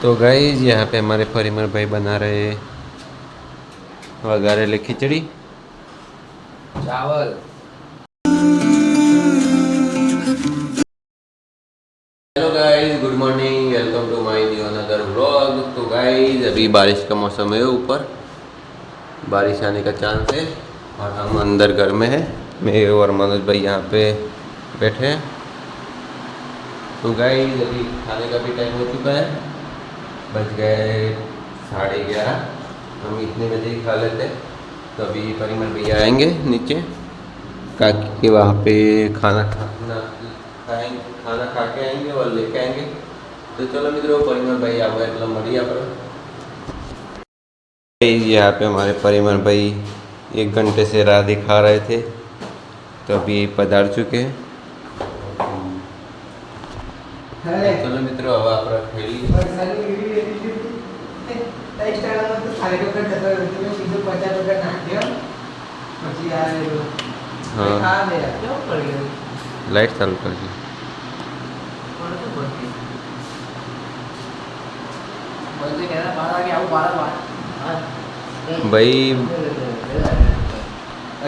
तो गाइस यहाँ पे हमारे परिमल भाई बना रहे वघारेली खिचड़ी चावल। Hello guys, good morning, welcome to my new another vlog. तो गाइस अभी बारिश का मौसम है, ऊपर बारिश आने का चांस है और हम अंदर घर में हैं। मैं और मनोज भाई यहाँ पे बैठे हैं। तो गाइस अभी खाने का भी टाइम हो चुका है, बज गए 11:30। हम इतने बजे ही खा लेते हैं। तो अभी परिमल भैया आएंगे नीचे, काकी के वहाँ पे खाना खा के आएंगे और लेके आएंगे। तो चलो मित्रों, परिमल भाई आ गए मतलब मरिया पर। यहाँ पे हमारे परिमल भाई 1 घंटे से राह दिखा रहे थे, तो अभी पधार चुके हैं। चलो मित्रों, अब आप खेलिए। हाँ, लाइट चालू कर दी भाई।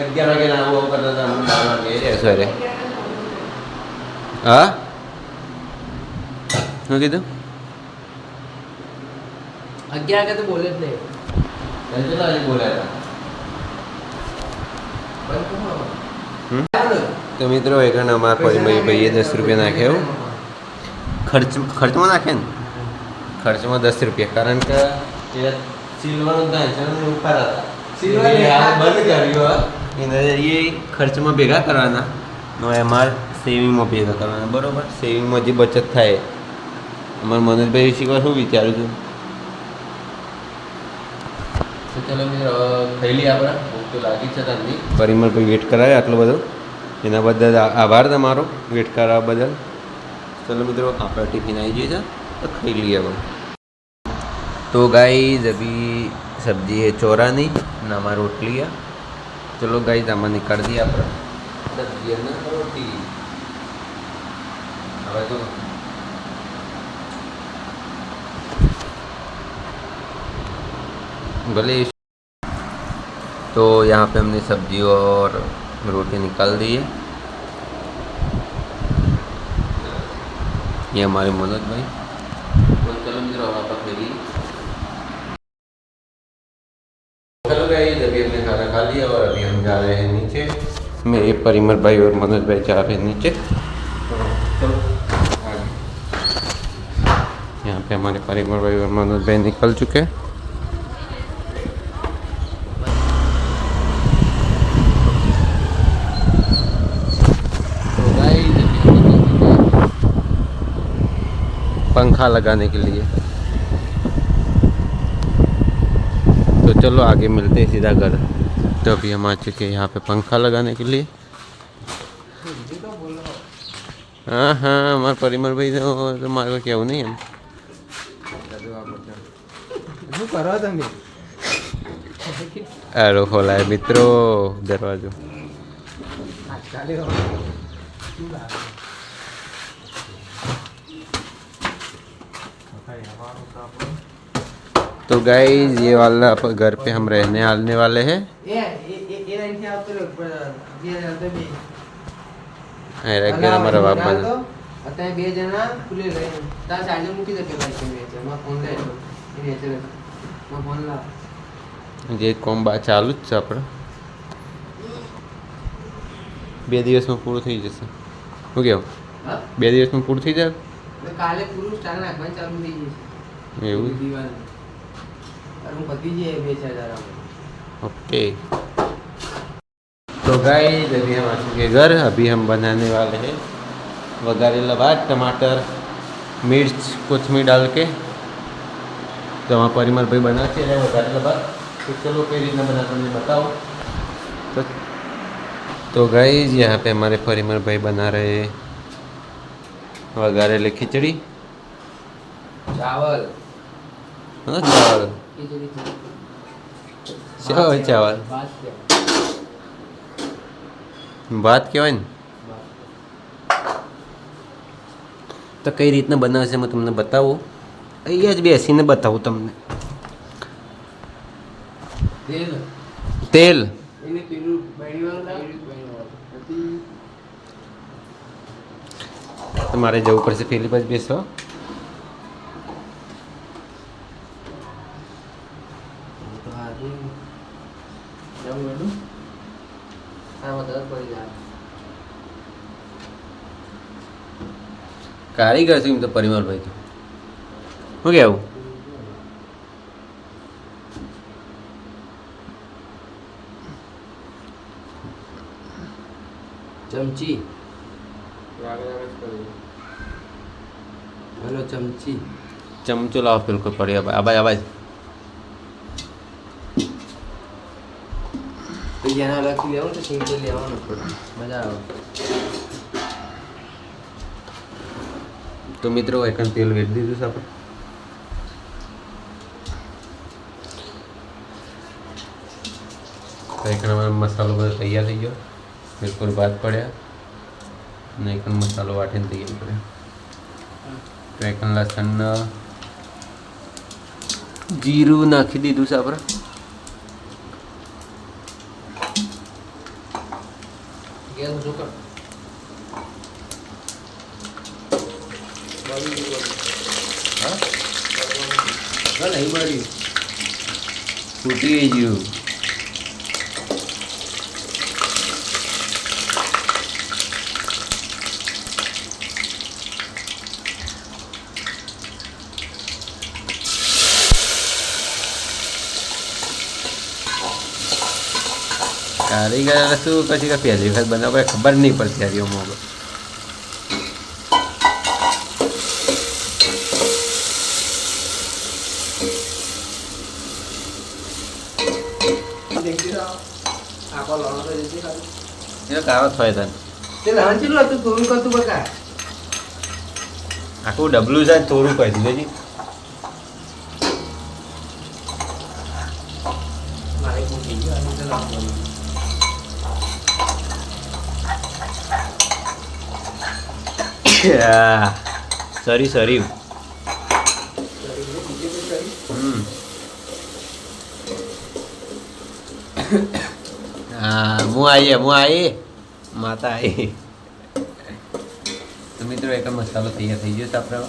11 के नाम वो करता था, हम 12 के ऐसा है। हाँ શું કીધું? 11 का तो बोले थे। चलो आज बोला था। તો મિત્રો એકણ અમારા પરિમલ ભાઈએ 10 રૂપિયા નાખ્યા એવું ખર્ચમાં નાખે ને, ખર્ચમાં 10 રૂપિયા, કારણ કે એ સિલ્વરનું ટેન્શન ઉપર હતા, બંધ કર્યું એને એ ખર્ચમાં ભેગા કરવાના નો અમારે સેવિંગમાં ભેગા કરવાના, બરાબર? સેવિંગમાં જે બચત થાય અમારા મનોજભાઈ શીખવા શું વિચારું છું. તો ચલો મિત્રો ખાઈ લઈએ આપણે, ભૂખ તો લાગી છે તમને. પરિમલભાઈ વેટ કરાવે આટલો બધો, એના બદલ આભાર તમારો, વેટ કરાવવા બદલ. चलो मित्रों, आपका टिफिन आई जी तो खाई लिया वो. तो गाइस अभी सब्जी है चौरानी ना हमारा रोटली है. चलो गाइस आमा निकाल दिया अपना सब्जी है ना रोटी. હવે તો भले. तो यहाँ पे हमने सब्जी और रोटी निकाल दी है. ये हमारे मनोज भाई. तो चलो मित्रों, आप पकड़ेगी. चलो गाइस अभी हमने खाना खा लिया और अभी हम जा रहे हैं नीचे. मेरे परिमल भाई और मनोज भाई जा रहे हैं नीचे. तो यहाँ पे हमारे परिमल भाई और मनोज भाई निकल चुके हैं. पंखा लगाने के लिए. तो चलो आगे मिलते हैं सीधा घर. तो अभी हम आ चुके हैं यहाँ पे पंखा लगाने के लिए. हाँ हाँ, हमारे परिमल भाई तो मारे को क्या नहीं हम अरे खोला है मित्रों दरवाजो. तो गाइस ये वाला घर पे हम रहने आने वाले हैं. हमारा बाप જે કોમ્બા ચાલુ જ છે આપણે. 2 દિવસમાં પૂરું થઈ જશે. શું કેવું? 2 દિવસમાં પૂરું થઈ જાય. કાલે પૂરું સ્ટાર નાખવાનું ચાલુ થઈ જશે. એવું દિવાલ पति जी है 2000. ओके. तो गाइस अभी हम आ चुके घर. अभी हम बनाने वाले हैं वघारेला भात, टमाटर, मिर्च, कोथमीर डाल के. तो वहाँ परिमल भाई बनाते हैं वघारेला भात. तो चलो कई रीतना बनाते हैं बताओ. तो गाइस यहाँ पे हमारे परिमल भाई बना रहे वघारेली खिचड़ी. चावल. हाँ चावल. ચાવલ ચાવલ ભાત કહેવાય ને. તો કઈ રીતના બનાવશે मैं તમને बताऊँ. અહીંયા જ બેસીને બતાવું તમને. તેલ તેલ એને પેલું બૈણીવાળું લાવ્યું, બૈણીવાળું. તમારે જવું પડશે પેલી બાજુ બેસો. તો હારું. જવું વેલું? આમાં તરત પડી જાય. કારીગર છે એમ તો પરિમલભાઈ તો. શું કહેવું? ચમચી. હેલો ચમચી. ચમચો લાવો બિલકુલ પડી આબાજ આબાજ. તો જેના અલગથી લેવું તો સિંગલ લેવાનું થોડું મજા આવે. તો મિત્રો એકન તેલ વેચ દીધું છે આપણે. તો એકન અમારો મસાલો બધો તૈયાર થઈ ગયો, બિલકુલ બાદ પડ્યા અને એકન મસાલો વાટીને તૈયાર કર્યો. તો એકન લસણ જીરું નાખી દીધું છે આપણે. ગેસ ઓછો કર. હા નહીં બળી. ફૂટી ગયું. કારીગર શું પછી કે પહેલી વખત બનાવે ખબર નહીં પડતી હરિયો મોગો. આખો લણો તો જશે ખાલી. એ કારો થાય તને તે લણ ચેટલું હતું થોડું કરતું બકા. આખું ડબલું જાય થોડું કહી દીધું જી. મારે મૂકી ગયો અને તો લાવવાનું. સરી સરી. હા હું આવી માતા આવી. તો મિત્રો એક મસાલો તૈયાર થઈ ગયો છે આપણે.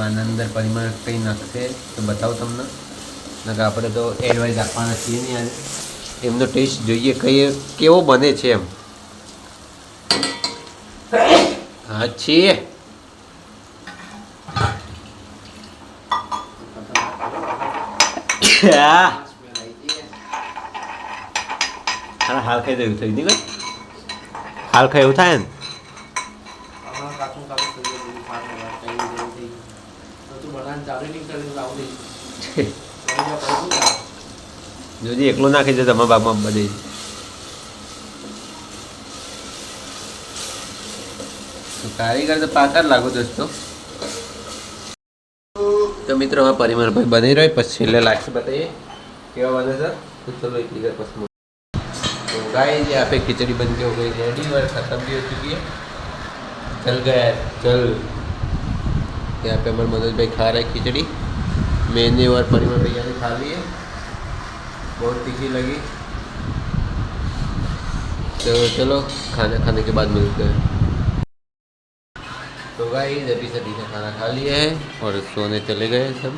આના અંદર પરિમાણ કંઈ નાખશે તો બતાવું તમને. નકર આપણે તો એડવાઇસ આપવાના છીએ નહીં આજે. એમનો ટેસ્ટ જોઈએ કઈ કેવો બને છે એમ. હા છીએ હાલ ખાઈ દેવું થયું નહીં કોઈ હાલ ખાઈ એવું થાય ને. આમાં કાચું કાચું થઈ ગયું બધું ફાટ ગયા કઈ જેવું થઈ ગયું. તો તું બનાવીને ચાલુ નહીં કરી તો આવું થઈ ગયું. જોજી એકલો નાખી દે તમારા બાપમાં બધે. તો કારીગર તો પાકા જ લાગો દોસ્તો. તો મિત્રો હા પરિમાણભાઈ બની રહ્યો પછી છેલ્લે લાગશે બતાવીએ કેવા બને सर. तो चलो एक लीटर पसंद. तो गाइस यहाँ पे खिचड़ी बन के हो गई रेडी और ख़त्म भी हो चुकी है. चल गया चल. यहाँ पे हमारे मनोज भाई खा रहे हैं खिचड़ी. मैंने और परिमल भैया ने खा ली है. बहुत तीखी लगी. तो चलो खाना खाने के बाद मिलते हैं. तो गाइस अभी सभी ने खाना खा लिया है और सोने चले गए सब.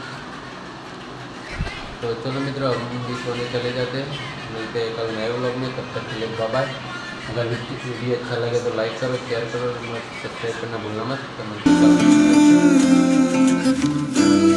तो चलो मित्रों हम भी सोने चले जाते हैं. मिलते हैं कल नए व्लॉग में. तब तक के लिए बाय बाय. अगर वीडियो अच्छा लगे तो लाइक करो, शेयर करो, सब्सक्राइब करना भूलना मत. तो मिलते हैं कल.